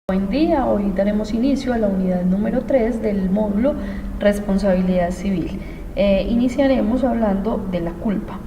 Buen día, hoy daremos inicio a la unidad número 3 del módulo Responsabilidad Civil. Iniciaremos hablando de la culpa.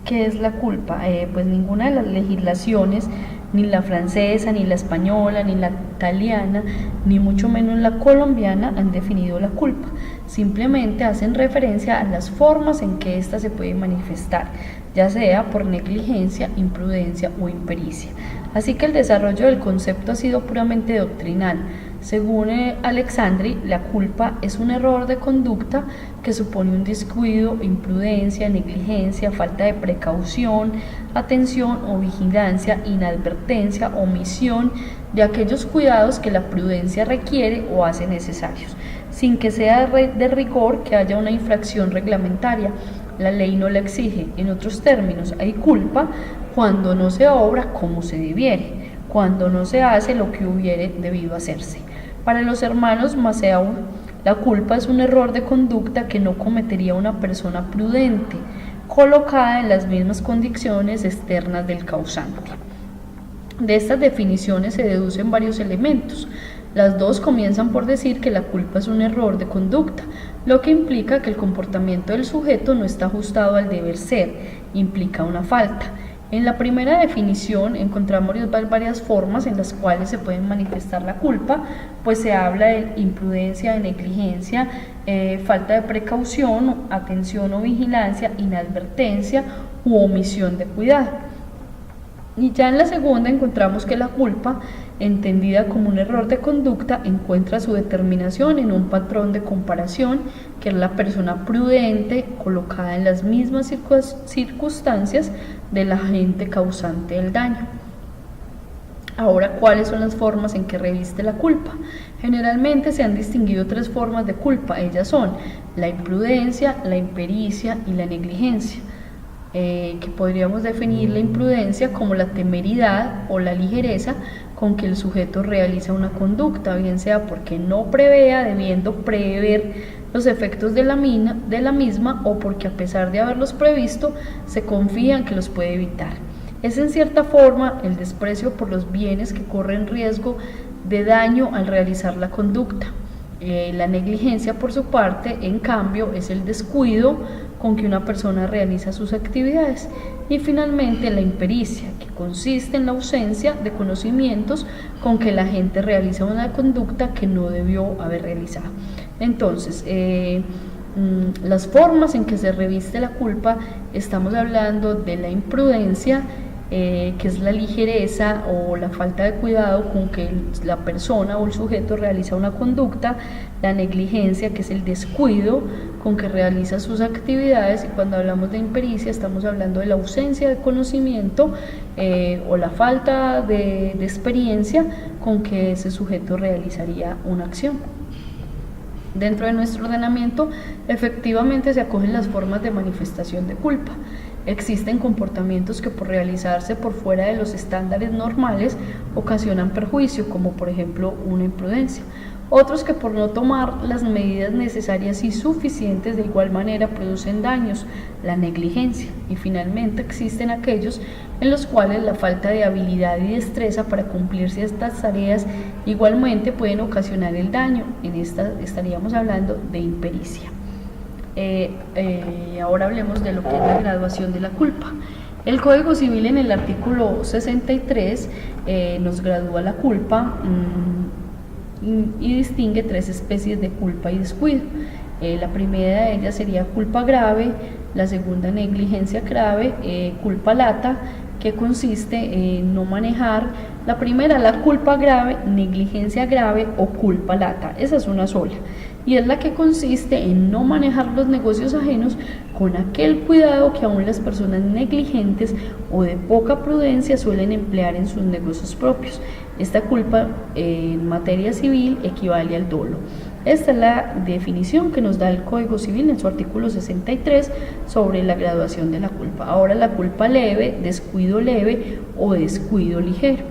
¿Qué es la culpa? Pues ninguna de las legislaciones, ni la francesa, ni la española, ni la italiana, ni mucho menos la colombiana han definido la culpa. Simplemente hacen referencia a las formas en que ésta se puede manifestar, ya sea por negligencia, imprudencia o impericia. Así que el desarrollo del concepto ha sido puramente doctrinal. Según Alexandri, la culpa es un error de conducta que supone un descuido, imprudencia, negligencia, falta de precaución, atención o vigilancia, inadvertencia, omisión de aquellos cuidados que la prudencia requiere o hace necesarios, sin que sea de rigor que haya una infracción reglamentaria. La ley no la exige. En otros términos, hay culpa cuando no se obra como se debiere, cuando no se hace lo que hubiere debido hacerse. Para los hermanos Maceo, la culpa es un error de conducta que no cometería una persona prudente, colocada en las mismas condiciones externas del causante. De estas definiciones se deducen varios elementos. Las dos comienzan por decir que la culpa es un error de conducta, lo que implica que el comportamiento del sujeto no está ajustado al deber ser, implica una falta. En la primera definición encontramos varias formas en las cuales se puede manifestar la culpa, pues se habla de imprudencia, de negligencia, falta de precaución, atención o vigilancia, inadvertencia u omisión de cuidado. Y ya en la segunda encontramos que la culpa, entendida como un error de conducta, encuentra su determinación en un patrón de comparación, que es la persona prudente colocada en las mismas circunstancias del agente causante del daño. Ahora, ¿cuáles son las formas en que reviste la culpa? Generalmente se han distinguido tres formas de culpa. Ellas son la imprudencia, la impericia y la negligencia. Que podríamos definir la imprudencia como la temeridad o la ligereza con que el sujeto realiza una conducta, bien sea porque no prevea, debiendo prever los efectos de la misma, o porque a pesar de haberlos previsto, se confía en que los puede evitar. Es en cierta forma el desprecio por los bienes que corren riesgo de daño al realizar la conducta. La negligencia, por su parte, en cambio, es el descuido con que una persona realiza sus actividades. Y finalmente, la impericia, que consiste en la ausencia de conocimientos con que la gente realiza una conducta que no debió haber realizado. Entonces, las formas en que se reviste la culpa, estamos hablando de la imprudencia, que es la ligereza o la falta de cuidado con que la persona o el sujeto realiza una conducta, la negligencia, que es el descuido con que realiza sus actividades, y cuando hablamos de impericia estamos hablando de la ausencia de conocimiento o la falta de experiencia con que ese sujeto realizaría una acción. Dentro de nuestro ordenamiento, efectivamente se acogen las formas de manifestación de culpa. Existen comportamientos que por realizarse por fuera de los estándares normales ocasionan perjuicio, como por ejemplo una imprudencia. Otros que por no tomar las medidas necesarias y suficientes de igual manera producen daños, la negligencia. Y finalmente existen aquellos en los cuales la falta de habilidad y destreza para cumplir ciertas tareas igualmente pueden ocasionar el daño. En esta estaríamos hablando de impericia. Ahora hablemos de lo que es la graduación de la culpa. El Código Civil en el artículo 63 nos gradúa la culpa y distingue tres especies de culpa y descuido. La primera de ellas sería culpa grave, la segunda negligencia grave, culpa lata, que consiste en no manejar. La primera, la culpa grave, negligencia grave o culpa lata, esa es una sola, y es la que consiste en no manejar los negocios ajenos con aquel cuidado que aún las personas negligentes o de poca prudencia suelen emplear en sus negocios propios. Esta culpa en materia civil equivale al dolo. Esta es la definición que nos da el Código Civil en su artículo 63 sobre la graduación de la culpa. Ahora, la culpa leve, descuido leve o descuido ligero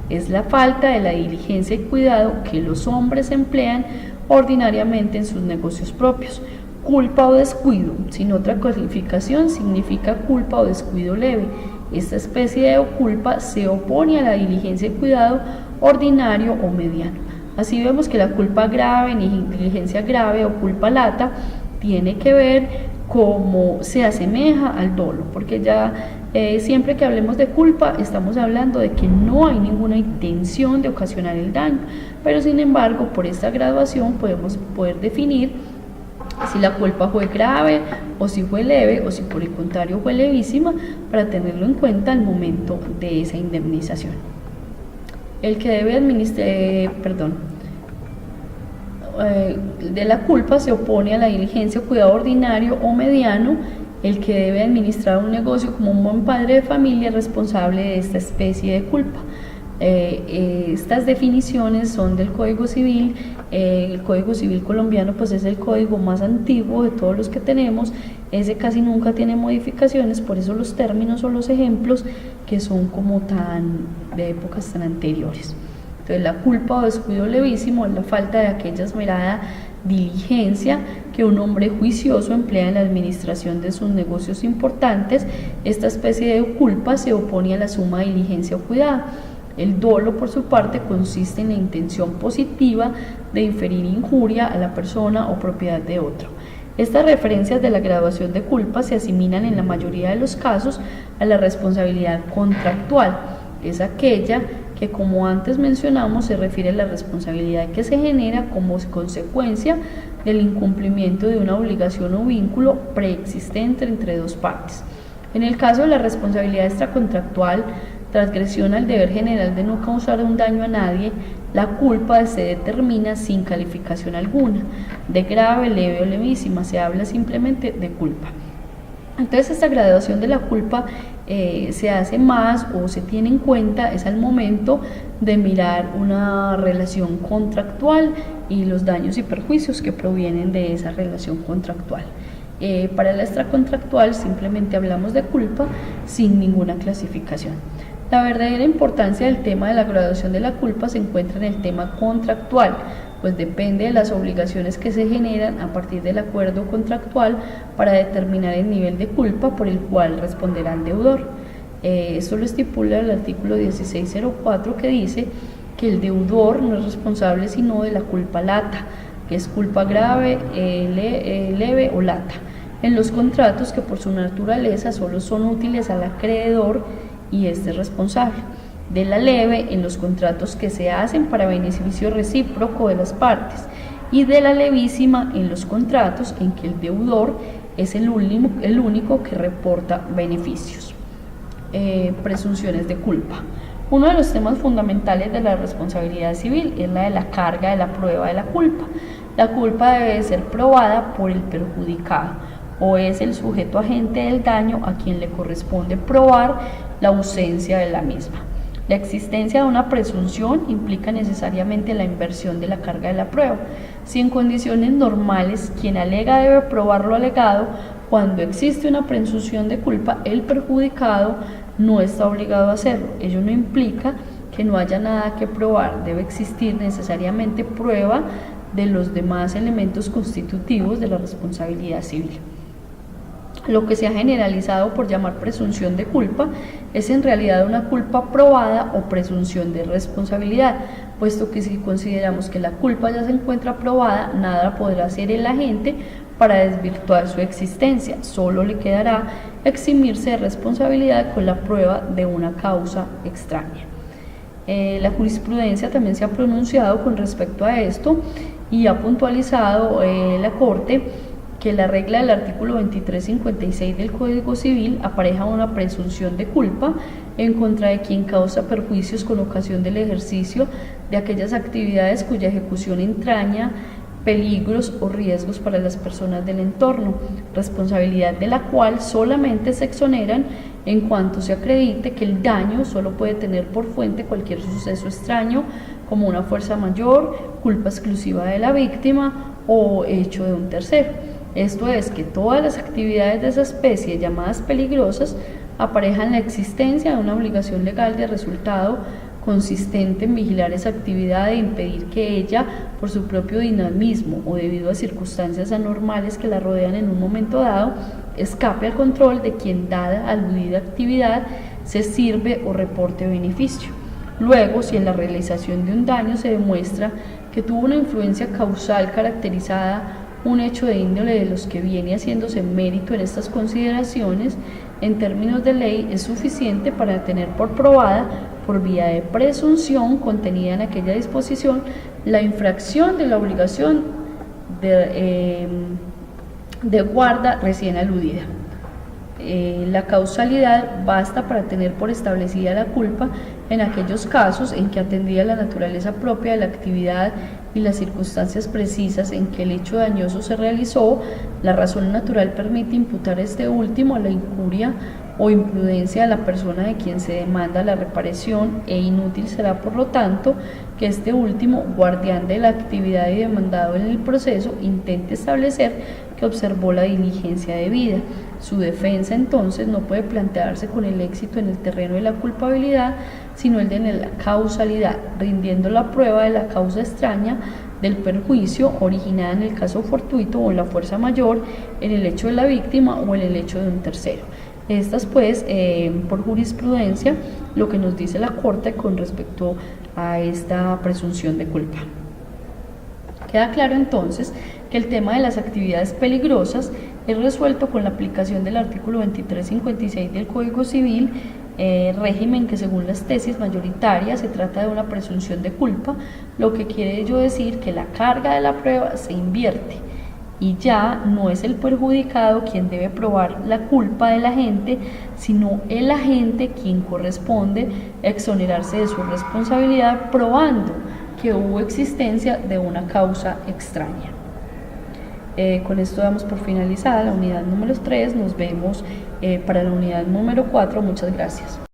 es la falta de la diligencia y cuidado que los hombres emplean ordinariamente en sus negocios propios. Culpa o descuido, sin otra calificación, significa culpa o descuido leve. Esta especie de culpa se opone a la diligencia y cuidado ordinario o mediano. Así vemos que la culpa grave, negligencia grave o culpa lata tiene que ver cómo se asemeja al dolo, porque ya siempre que hablemos de culpa estamos hablando de que no hay ninguna intención de ocasionar el daño, pero sin embargo por esta graduación podemos definir si la culpa fue grave o si fue leve o si por el contrario fue levísima, para tenerlo en cuenta al momento de esa indemnización. El que debe de la culpa se opone a la diligencia o cuidado ordinario o mediano. El que debe administrar un negocio como un buen padre de familia es responsable de esta especie de culpa. Estas definiciones son del Código Civil. El Código Civil colombiano pues es el código más antiguo de todos los que tenemos. Ese casi nunca tiene modificaciones, por eso los términos o los ejemplos que son como de épocas tan anteriores. Entonces la culpa o descuido levísimo es la falta de aquella esmerada diligencia que un hombre juicioso emplea en la administración de sus negocios importantes. Esta especie de culpa se opone a la suma diligencia o cuidado. El dolo, por su parte, consiste en la intención positiva de inferir injuria a la persona o propiedad de otro. Estas referencias de la graduación de culpa se asimilan en la mayoría de los casos a la responsabilidad contractual. Es aquella que, como antes mencionamos, se refiere a la responsabilidad que se genera como consecuencia del incumplimiento de una obligación o vínculo preexistente entre dos partes. En el caso de la responsabilidad extracontractual, transgresión al deber general de no causar un daño a nadie, la culpa se determina sin calificación alguna, de grave, leve o levísima, se habla simplemente de culpa. Entonces esta graduación de la culpa se hace más o se tiene en cuenta es al momento de mirar una relación contractual y los daños y perjuicios que provienen de esa relación contractual. Para la extracontractual simplemente hablamos de culpa sin ninguna clasificación. La verdadera importancia del tema de la graduación de la culpa se encuentra en el tema contractual, pues depende de las obligaciones que se generan a partir del acuerdo contractual para determinar el nivel de culpa por el cual responderá el deudor. Esto lo estipula el artículo 1604, que dice que el deudor no es responsable sino de la culpa lata, que es culpa grave, leve o lata, en los contratos que por su naturaleza solo son útiles al acreedor y este es responsable; de la leve en los contratos que se hacen para beneficio recíproco de las partes; y de la levísima en los contratos en que el deudor es el único que reporta beneficios. Presunciones de culpa. Uno de los temas fundamentales de la responsabilidad civil es la de la carga de la prueba de la culpa. La culpa debe ser probada por el perjudicado, o es el sujeto agente del daño a quien le corresponde probar la ausencia de la misma. La existencia de una presunción implica necesariamente la inversión de la carga de la prueba. Si en condiciones normales quien alega debe probar lo alegado, cuando existe una presunción de culpa, el perjudicado no está obligado a hacerlo. Ello no implica que no haya nada que probar, debe existir necesariamente prueba de los demás elementos constitutivos de la responsabilidad civil. Lo que se ha generalizado por llamar presunción de culpa es en realidad una culpa probada o presunción de responsabilidad, puesto que si consideramos que la culpa ya se encuentra probada, nada podrá hacer el agente para desvirtuar su existencia, solo le quedará eximirse de responsabilidad con la prueba de una causa extraña. La jurisprudencia también se ha pronunciado con respecto a esto y ha puntualizado la Corte que la regla del artículo 2356 del Código Civil apareja una presunción de culpa en contra de quien causa perjuicios con ocasión del ejercicio de aquellas actividades cuya ejecución entraña peligros o riesgos para las personas del entorno, responsabilidad de la cual solamente se exoneran en cuanto se acredite que el daño solo puede tener por fuente cualquier suceso extraño, como una fuerza mayor, culpa exclusiva de la víctima o hecho de un tercero. Esto es que todas las actividades de esa especie llamadas peligrosas aparejan la existencia de una obligación legal de resultado consistente en vigilar esa actividad e impedir que ella, por su propio dinamismo o debido a circunstancias anormales que la rodean en un momento dado, escape al control de quien, dada aludida actividad, se sirve o reporte beneficio. Luego, si en la realización de un daño se demuestra que tuvo una influencia causal caracterizada un hecho de índole de los que viene haciéndose mérito en estas consideraciones, en términos de ley es suficiente para tener por probada, por vía de presunción contenida en aquella disposición, la infracción de la obligación de guarda recién aludida. La causalidad basta para tener por establecida la culpa en aquellos casos en que, atendida la naturaleza propia de la actividad y las circunstancias precisas en que el hecho dañoso se realizó, la razón natural permite imputar este último a la incuria o imprudencia de la persona de quien se demanda la reparación, e inútil será por lo tanto que este último, guardián de la actividad y demandado en el proceso, intente establecer que observó la diligencia debida. Su defensa entonces no puede plantearse con el éxito en el terreno de la culpabilidad, sino el de la causalidad, rindiendo la prueba de la causa extraña del perjuicio originada en el caso fortuito o en la fuerza mayor, en el hecho de la víctima o en el hecho de un tercero. Estas pues, por jurisprudencia, lo que nos dice la Corte con respecto a esta presunción de culpa. Queda claro entonces que el tema de las actividades peligrosas es resuelto con la aplicación del artículo 2356 del Código Civil, régimen que según las tesis mayoritarias se trata de una presunción de culpa, lo que quiere ello decir que la carga de la prueba se invierte y ya no es el perjudicado quien debe probar la culpa del agente, sino el agente quien corresponde exonerarse de su responsabilidad probando que hubo existencia de una causa extraña. Con esto damos por finalizada la unidad número 3, nos vemos para la unidad número 4, muchas gracias.